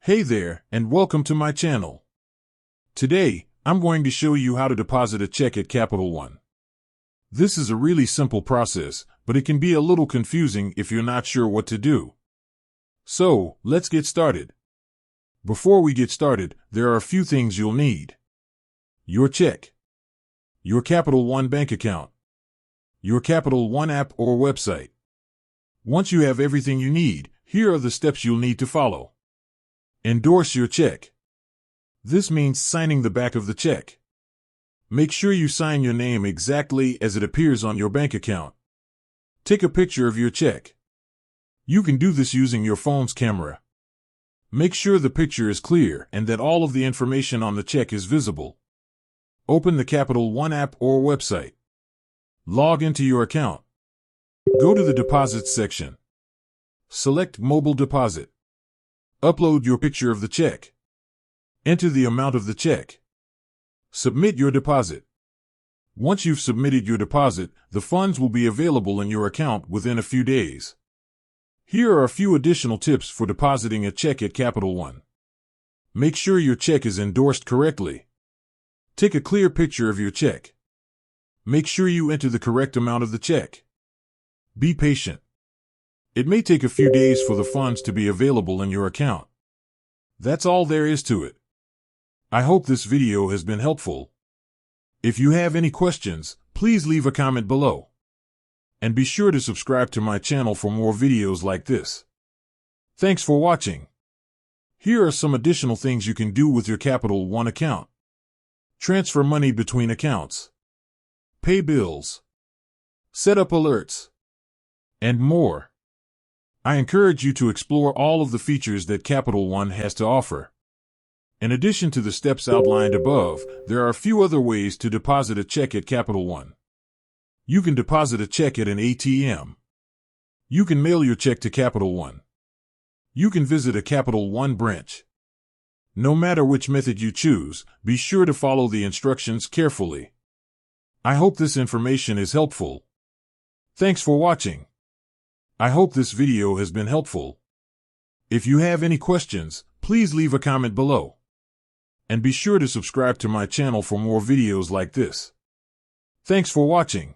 Hey there, and welcome to my channel. Today, I'm going to show you how to deposit a check at Capital One. This is a really simple process, but it can be a little confusing if you're not sure what to do. So, let's get started. Before we get started, there are a few things you'll need. Your check. Your Capital One bank account. Your Capital One app or website. Once you have everything you need, here are the steps you'll need to follow. Endorse your check. This means signing the back of the check. Make sure you sign your name exactly as it appears on your bank account. Take a picture of your check. You can do this using your phone's camera. Make sure the picture is clear and that all of the information on the check is visible. Open the Capital One app or website. Log into your account. Go to the Deposits section. Select Mobile Deposit. Upload your picture of the check. Enter the amount of the check. Submit your deposit. Once you've submitted your deposit, the funds will be available in your account within a few days. Here are a few additional tips for depositing a check at Capital One. Make sure your check is endorsed correctly. Take a clear picture of your check. Make sure you enter the correct amount of the check. Be patient. It may take a few days for the funds to be available in your account. That's all there is to it. I hope this video has been helpful. If you have any questions, please leave a comment below. And be sure to subscribe to my channel for more videos like this. Thanks for watching. Here are some additional things you can do with your Capital One account. Transfer money between accounts. Pay bills. Set up alerts. And more. I encourage you to explore all of the features that Capital One has to offer. In addition to the steps outlined above, there are a few other ways to deposit a check at Capital One. You can deposit a check at an ATM. You can mail your check to Capital One. You can visit a Capital One branch. No matter which method you choose, be sure to follow the instructions carefully. I hope this information is helpful. Thanks for watching. I hope this video has been helpful. If you have any questions, please leave a comment below. And be sure to subscribe to my channel for more videos like this. Thanks for watching.